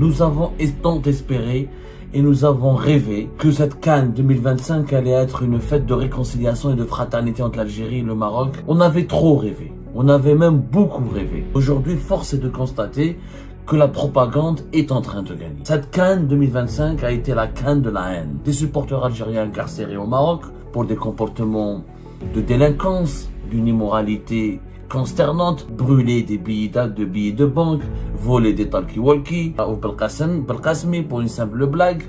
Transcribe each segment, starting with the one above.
Nous avons tant espéré et nous avons rêvé que cette CAN 2025 allait être une fête de réconciliation et de fraternité entre l'Algérie et le Maroc. On avait trop rêvé. On avait même beaucoup rêvé. Aujourd'hui, force est de constater que la propagande est en train de gagner. Cette CAN 2025 a été la CAN de la haine. Des supporters algériens incarcérés au Maroc pour des comportements de délinquance, d'une immoralité consternante, brûler des billets de banque, voler des talkie-walkie, ou Belkacemi pour une simple blague.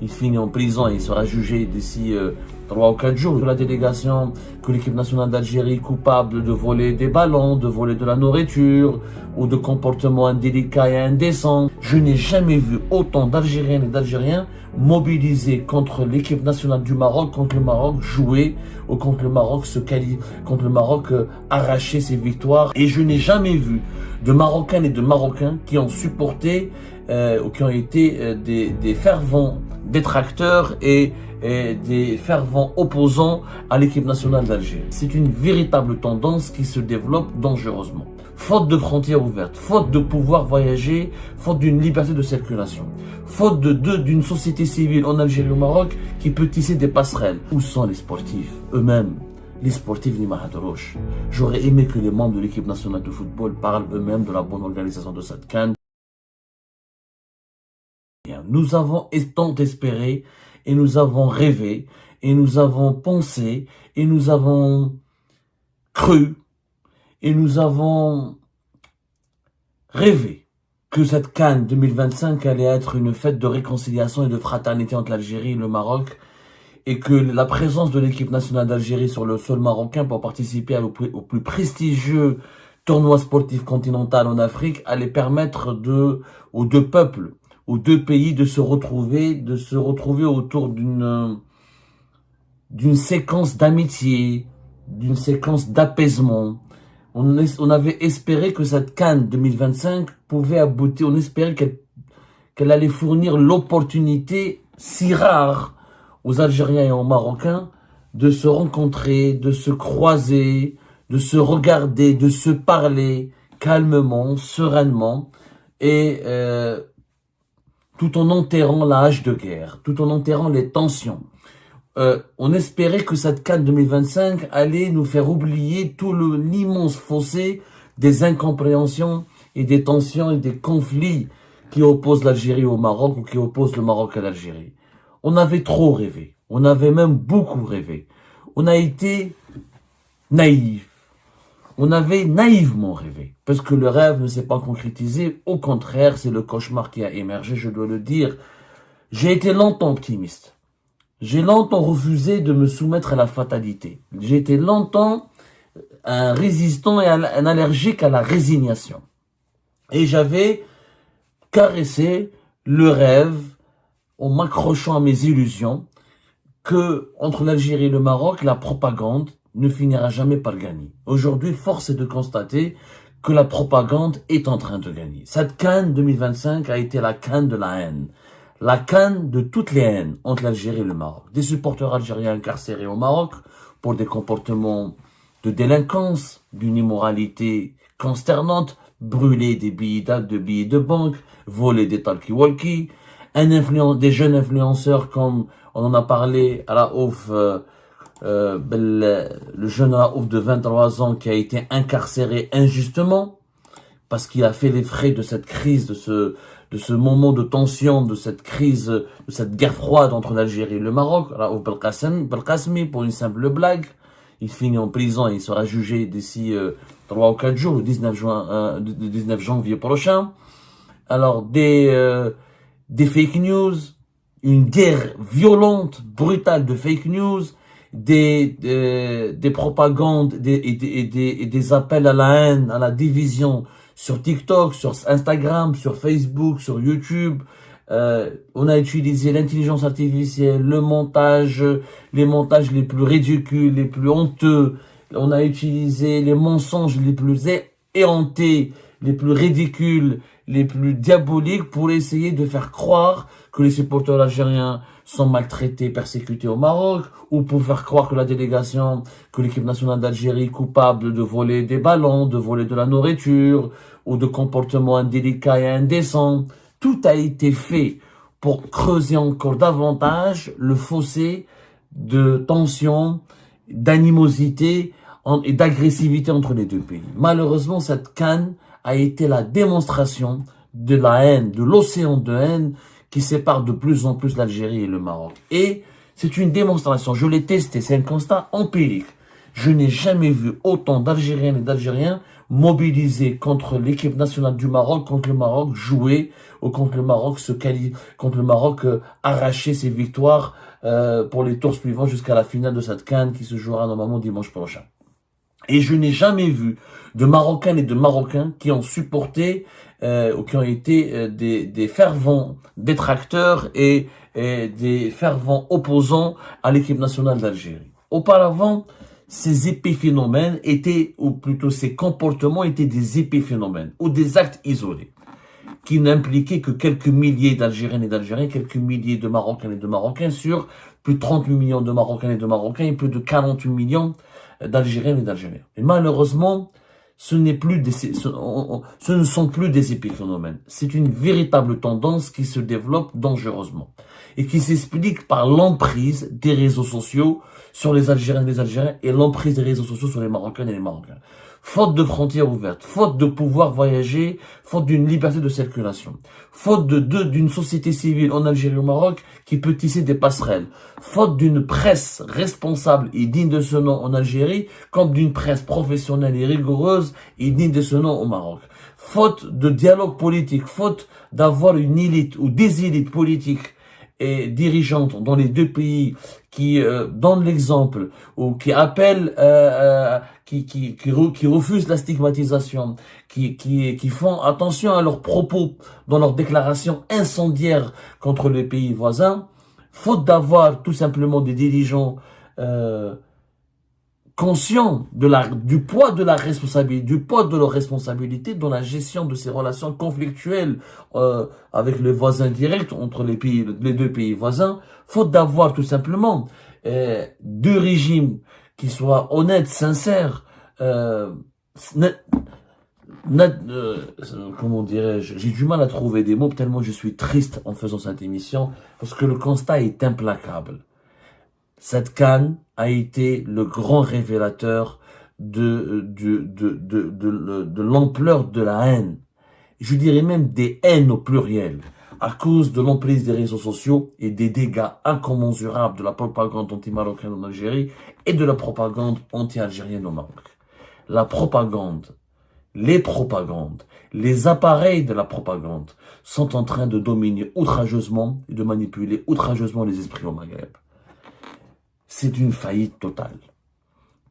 Il finit en prison et il sera jugé d'ici 3 ou 4 jours. La délégation, que l'équipe nationale d'Algérie coupable de voler des ballons, de voler de la nourriture ou de comportements indélicats et indécents. Je n'ai jamais vu autant d'Algériennes et d'Algériens mobilisés contre l'équipe nationale du Maroc, contre le Maroc jouer ou contre le Maroc arracher ses victoires. Et je n'ai jamais vu de Marocaines et de Marocains qui ont supporté ou qui ont été des fervents détracteurs et des fervents opposants à l'équipe nationale d'Algérie. C'est une véritable tendance qui se développe dangereusement. Faute de frontières ouvertes, faute de pouvoir voyager, faute d'une liberté de circulation, faute d'une société civile en Algérie et au Maroc qui peut tisser des passerelles. Où sont les sportifs eux-mêmes? Les sportifs ni Mahadroche. J'aurais aimé que les membres de l'équipe nationale de football parlent eux-mêmes de la bonne organisation de cette CAN. Nous avons tant espéré et nous avons rêvé et nous avons pensé et nous avons cru et nous avons rêvé que cette CAN 2025 allait être une fête de réconciliation et de fraternité entre l'Algérie et le Maroc et que la présence de l'équipe nationale d'Algérie sur le sol marocain pour participer au plus prestigieux tournoi sportif continental en Afrique allait permettre aux deux peuples, aux deux pays de se retrouver autour d'une séquence d'amitié, d'une séquence d'apaisement. On avait espéré que cette CAN 2025 pouvait aboutir, on espérait qu'elle allait fournir l'opportunité si rare aux Algériens et aux Marocains de se rencontrer, de se croiser, de se regarder, de se parler calmement, sereinement et tout en enterrant la hache de guerre, tout en enterrant les tensions. On espérait que cette CAN 2025 allait nous faire oublier tout l'immense fossé des incompréhensions et des tensions et des conflits qui opposent l'Algérie au Maroc ou qui opposent le Maroc à l'Algérie. On avait trop rêvé, on avait même beaucoup rêvé. On a été naïfs. On avait naïvement rêvé, parce que le rêve ne s'est pas concrétisé. Au contraire, c'est le cauchemar qui a émergé, je dois le dire. J'ai été longtemps optimiste. J'ai longtemps refusé de me soumettre à la fatalité. J'ai été longtemps un résistant et un allergique à la résignation. Et j'avais caressé le rêve en m'accrochant à mes illusions que entre l'Algérie et le Maroc, la propagande ne finira jamais par gagner. Aujourd'hui, force est de constater que la propagande est en train de gagner. Cette CAN 2025 a été la CAN de la haine. La CAN de toutes les haines entre l'Algérie et le Maroc. Des supporters algériens incarcérés au Maroc pour des comportements de délinquance, d'une immoralité consternante, brûler des billets de banque, voler des talkie-walkie, des jeunes influenceurs comme on en a parlé à la ouf, le jeune Raouf de 23 ans qui a été incarcéré injustement parce qu'il a fait les frais de cette crise, de ce moment de tension, de cette crise, de cette guerre froide entre l'Algérie et le Maroc. Raouf Belkacemi pour une simple blague. Il finit en prison et il sera jugé d'ici 3 ou 4 jours, le 19 janvier prochain. Alors, des fake news, une guerre violente, brutale de fake news, des propagandes et des appels à la haine, à la division sur TikTok, sur Instagram, sur Facebook, sur YouTube. On a utilisé l'intelligence artificielle, les montages les plus ridicules, les plus honteux. On a utilisé les mensonges les plus éhontés, les plus ridicules, les plus diaboliques pour essayer de faire croire que les supporters algériens sont maltraités, persécutés au Maroc, ou pour faire croire que l'équipe nationale d'Algérie coupable de voler des ballons, de voler de la nourriture, ou de comportements indélicats et indécents. tout a été fait pour creuser encore davantage le fossé de tension, d'animosité et d'agressivité entre les deux pays. Malheureusement, cette CAN a été la démonstration de la haine, de l'océan de haine qui sépare de plus en plus l'Algérie et le Maroc. Et c'est une démonstration, je l'ai testé, c'est un constat empirique. Je n'ai jamais vu autant d'Algériennes et d'Algériens mobilisés contre l'équipe nationale du Maroc, contre le Maroc jouer, ou contre le Maroc contre le Maroc arracher ses victoires pour les tours suivants jusqu'à la finale de cette CAN qui se jouera normalement dimanche prochain. Et je n'ai jamais vu de Marocaines et de Marocains qui ont supporté ou qui ont été des fervents détracteurs et des fervents opposants à l'équipe nationale d'Algérie. Auparavant, ces épiphénomènes étaient, ou plutôt ces comportements étaient des épiphénomènes ou des actes isolés qui n'impliquaient que quelques milliers d'Algériennes et d'Algériens, quelques milliers de Marocains et de Marocains sur plus de 38 millions de Marocains et de Marocains et plus de 48 millions d'Algériennes et d'Algériens. Et malheureusement, ce ne sont plus des épiphénomènes. C'est une véritable tendance qui se développe dangereusement et qui s'explique par l'emprise des réseaux sociaux sur les Algériens et les Algériens et l'emprise des réseaux sociaux sur les Marocains et les Marocains. Faute de frontières ouvertes, faute de pouvoir voyager, faute d'une liberté de circulation, faute d'une société civile en Algérie et au Maroc qui peut tisser des passerelles, faute d'une presse responsable et digne de ce nom en Algérie, comme d'une presse professionnelle et rigoureuse et digne de ce nom au Maroc. Faute de dialogue politique, faute d'avoir une élite ou des élites politiques et dirigeantes dans les deux pays qui donnent l'exemple ou qui appellent, qui refusent la stigmatisation, qui font attention à leurs propos dans leurs déclarations incendiaires contre les pays voisins, faute d'avoir tout simplement des dirigeants conscients du poids de la responsabilité, du poids de leur responsabilité dans la gestion de ces relations conflictuelles avec les voisins directs entre les deux pays voisins, faute d'avoir tout simplement deux régimes qui soient honnêtes, sincères, comment dirais-je, j'ai du mal à trouver des mots tellement je suis triste en faisant cette émission parce que le constat est implacable. Cette CAN a été le grand révélateur de l'ampleur de la haine. Je dirais même des haines au pluriel, à cause de l'emprise des réseaux sociaux et des dégâts incommensurables de la propagande anti-marocaine en Algérie et de la propagande anti-algérienne au Maroc. La propagande, les appareils de la propagande sont en train de dominer outrageusement et de manipuler outrageusement les esprits au Maghreb. C'est une faillite totale.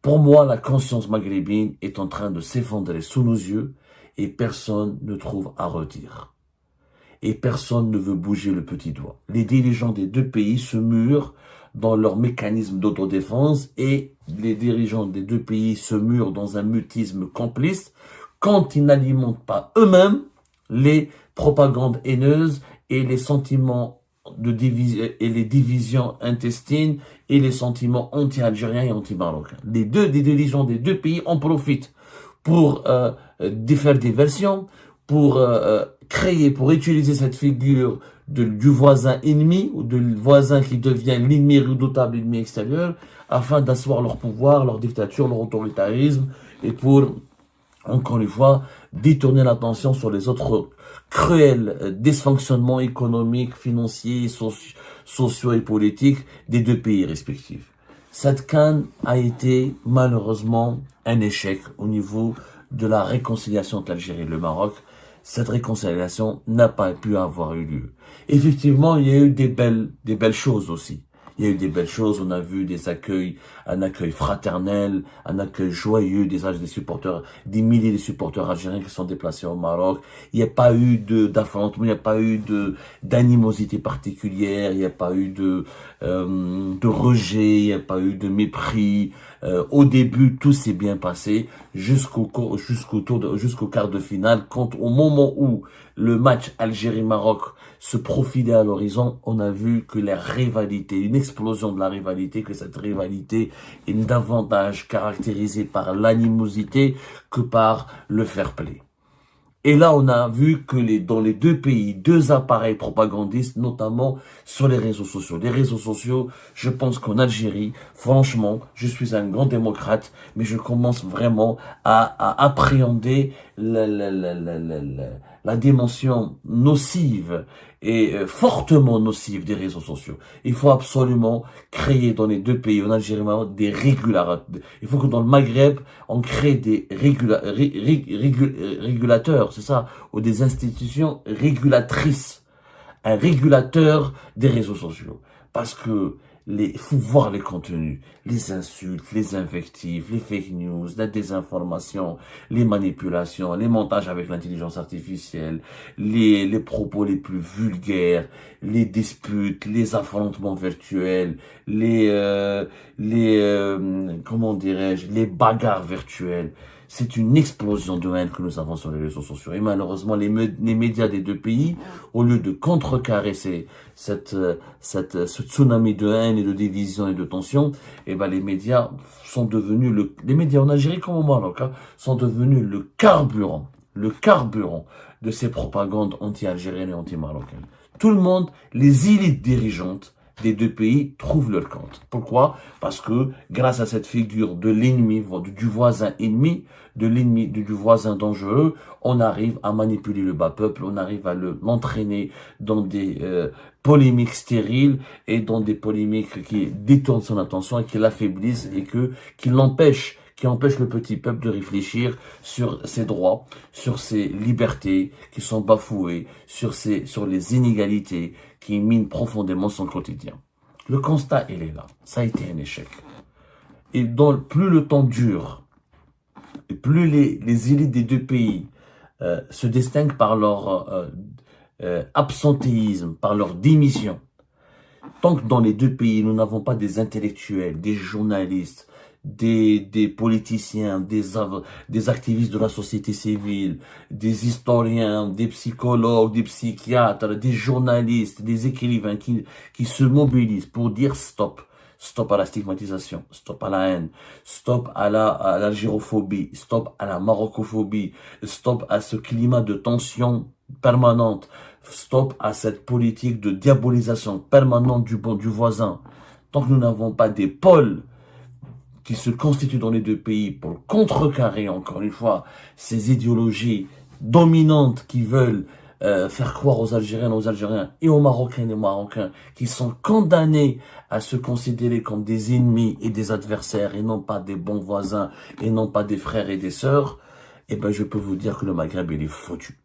Pour moi, la conscience maghrébine est en train de s'effondrer sous nos yeux et personne ne trouve à redire. Et personne ne veut bouger le petit doigt. Les dirigeants des deux pays se murent dans leur mécanisme d'autodéfense et les dirigeants des deux pays se murent dans un mutisme complice quand ils n'alimentent pas eux-mêmes les propagandes haineuses et les sentiments et les divisions intestines et les sentiments anti-algériens et anti-marocains. Les dirigeants des deux pays en profitent pour faire des versions, pour utiliser cette figure du voisin ennemi ou du voisin qui devient l'ennemi redoutable, l'ennemi extérieur, afin d'asseoir leur pouvoir, leur dictature, leur autoritarisme et pour, encore une fois, détourner l'attention sur les autres cruels dysfonctionnements économiques, financiers, sociaux et politiques des deux pays respectifs. Cette CAN a été malheureusement un échec au niveau de la réconciliation entre l'Algérie et le Maroc. Cette réconciliation n'a pas pu avoir eu lieu. Effectivement, il y a eu des belles choses aussi. Il y a eu des belles choses, on a vu un accueil fraternel, un accueil joyeux des supporters, des milliers de supporters algériens qui sont déplacés au Maroc. Il n'y a pas eu d'affrontement, il n'y a pas eu d'animosité particulière, il n'y a pas eu de rejet, il n'y a pas eu de mépris. Au début, tout s'est bien passé jusqu'au quart de finale. Quand au moment où le match Algérie-Maroc se profilait à l'horizon, on a vu que la rivalité, une explosion de la rivalité, que cette rivalité est davantage caractérisée par l'animosité que par le fair play. Et là, on a vu que dans les deux pays, deux appareils propagandistes, notamment sur les réseaux sociaux. Les réseaux sociaux, je pense qu'en Algérie, franchement, je suis un grand démocrate, mais je commence vraiment à appréhender la dimension nocive et fortement nocive des réseaux sociaux. Il faut absolument créer dans les deux pays, en Algérie, des régulateurs. Il faut que dans le Maghreb, on crée des régulateurs, c'est ça, ou des institutions régulatrices, un régulateur des réseaux sociaux. Parce que faut voir les contenus, les insultes, les invectives, les fake news, la désinformation, les manipulations, les montages avec l'intelligence artificielle, les propos les plus vulgaires, les disputes, les affrontements virtuels, comment dirais-je, les bagarres virtuelles. C'est une explosion de haine que nous avons sur les réseaux sociaux. Et malheureusement, les médias des deux pays, au lieu de contrecarrer ce tsunami de haine et de division et de tension, eh ben, les médias sont devenus les médias en Algérie comme au Maroc, hein, sont devenus le carburant de ces propagandes anti-algériennes et anti-marocaines. Tout le monde, les élites dirigeantes des deux pays trouvent leur compte. Pourquoi? Parce que grâce à cette figure de l'ennemi, du voisin ennemi, de l'ennemi, du voisin dangereux, on arrive à manipuler le bas peuple, on arrive à l'entraîner dans des polémiques stériles et dans des polémiques qui détournent son attention et qui l'affaiblissent et qui empêchent le petit peuple de réfléchir sur ses droits, sur ses libertés qui sont bafouées, sur les inégalités qui minent profondément son quotidien. Le constat, il est là. Ça a été un échec. Et plus le temps dure, et plus les élites des deux pays se distinguent par leur absentéisme, par leur démission, tant que dans les deux pays, nous n'avons pas des intellectuels, des journalistes, des politiciens, des activistes de la société civile, des historiens, des psychologues, des psychiatres, des journalistes, des écrivains qui se mobilisent pour dire stop. Stop à la stigmatisation, stop à la haine, stop à la gyrophobie, stop à la marocophobie, stop à ce climat de tension permanente, stop à cette politique de diabolisation permanente du voisin. Tant que nous n'avons pas des pôles qui se constituent dans les deux pays pour contrecarrer, encore une fois, ces idéologies dominantes qui veulent faire croire aux Algériennes, aux Algériens et aux Marocaines et aux Marocains qui sont condamnés à se considérer comme des ennemis et des adversaires et non pas des bons voisins et non pas des frères et des sœurs, eh ben je peux vous dire que le Maghreb, il est foutu.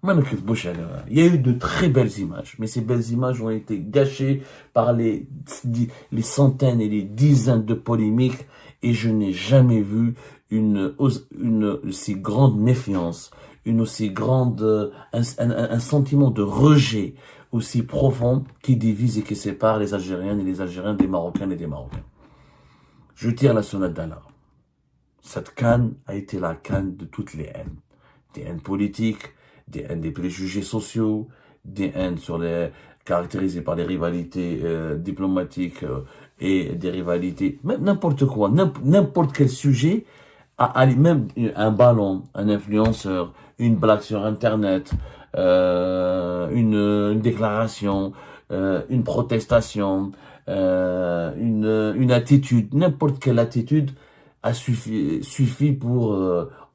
Il y a eu de très belles images, mais ces belles images ont été gâchées par les centaines et les dizaines de polémiques et je n'ai jamais vu une aussi grande méfiance, un sentiment de rejet aussi profond qui divise et qui sépare les Algériennes et les Algériens des Marocaines et des Marocains. Je tire la sonnette d'alarme. Cette CAN a été la CAN de toutes les haines. Des haines politiques, des haines des préjugés sociaux, des haines caractérisées par des rivalités diplomatiques et des rivalités, même n'importe quoi, n'importe quel sujet, même un ballon, un influenceur, une blague sur Internet, une déclaration, une protestation, une attitude, n'importe quelle attitude a suffi pour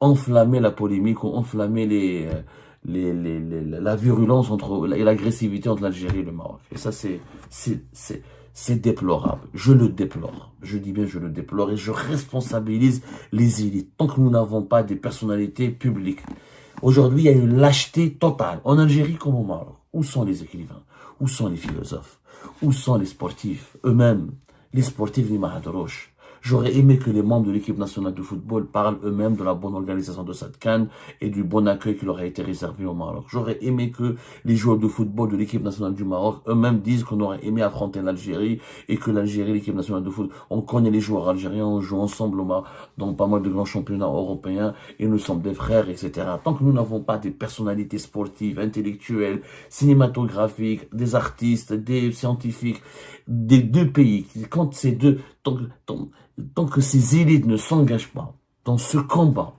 enflammer la polémique ou enflammer la virulence et l'agressivité entre l'Algérie et le Maroc. Et ça, c'est déplorable. Je le déplore. Je dis bien je le déplore et je responsabilise les élites. Tant que nous n'avons pas des personnalités publiques. Aujourd'hui, il y a une lâcheté totale. En Algérie comme au Maroc. Où sont les écrivains? Où sont les philosophes? Où sont les sportifs eux-mêmes? Les sportifs ni Mahadroche. J'aurais aimé que les membres de l'équipe nationale de football parlent eux-mêmes de la bonne organisation de cette CAN et du bon accueil qui leur a été réservé au Maroc. J'aurais aimé que les joueurs de football de l'équipe nationale du Maroc eux-mêmes disent qu'on aurait aimé affronter l'Algérie et que l'Algérie, l'équipe nationale de football, on connaît les joueurs algériens, on joue ensemble dans pas mal de grands championnats européens et nous sommes des frères, etc. Tant que nous n'avons pas des personnalités sportives, intellectuelles, cinématographiques, des artistes, des scientifiques, des deux pays, quand tant que ces élites ne s'engagent pas dans ce combat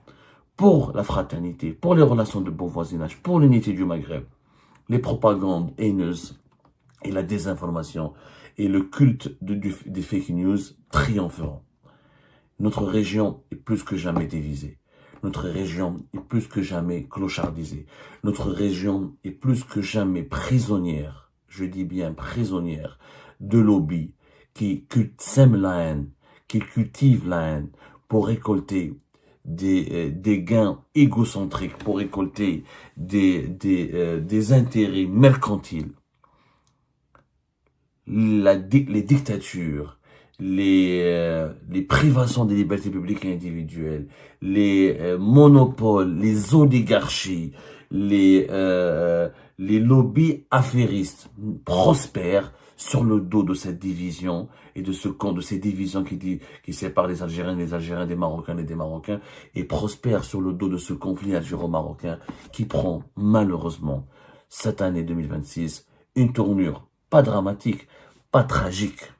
pour la fraternité, pour les relations de bon voisinage, pour l'unité du Maghreb. Les propagandes haineuses et la désinformation et le culte des fake news triompheront. Notre région est plus que jamais divisée. Notre région est plus que jamais clochardisée. Notre région est plus que jamais prisonnière, je dis bien prisonnière, de lobbies sèment la haine, qui cultivent la haine pour récolter des gains égocentriques, pour récolter des intérêts mercantiles. Les dictatures, les privations des libertés publiques et individuelles, les monopoles, les oligarchies, les lobbies affairistes prospèrent sur le dos de cette division et de ces divisions qui séparent les Algériens, des Marocains et des Marocains, et prospèrent sur le dos de ce conflit algéro-marocain qui prend malheureusement cette année 2026 une tournure pas dramatique, pas tragique,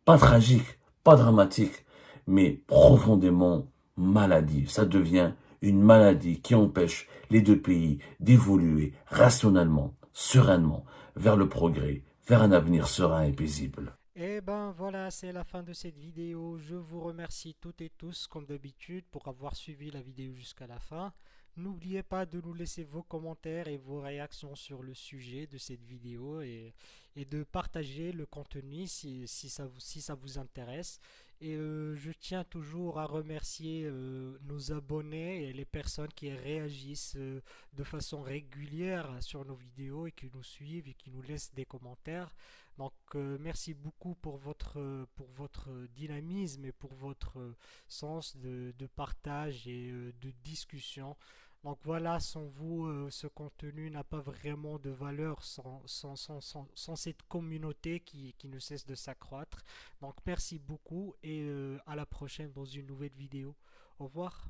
pas dramatique, mais profondément maladive. Ça devient une maladie qui empêche les deux pays d'évoluer rationnellement, sereinement, vers le progrès, vers un avenir serein et paisible. Et ben voilà, c'est la fin de cette vidéo. Je vous remercie toutes et tous, comme d'habitude, pour avoir suivi la vidéo jusqu'à la fin. N'oubliez pas de nous laisser vos commentaires et vos réactions sur le sujet de cette vidéo et de partager le contenu si ça vous intéresse. Et je tiens toujours à remercier nos abonnés et les personnes qui réagissent de façon régulière sur nos vidéos et qui nous suivent et qui nous laissent des commentaires. Donc, merci beaucoup pour votre dynamisme et pour votre sens de partage et de discussion. Donc voilà, sans vous, ce contenu n'a pas vraiment de valeur sans cette communauté qui ne cesse de s'accroître. Donc merci beaucoup et à la prochaine dans une nouvelle vidéo. Au revoir.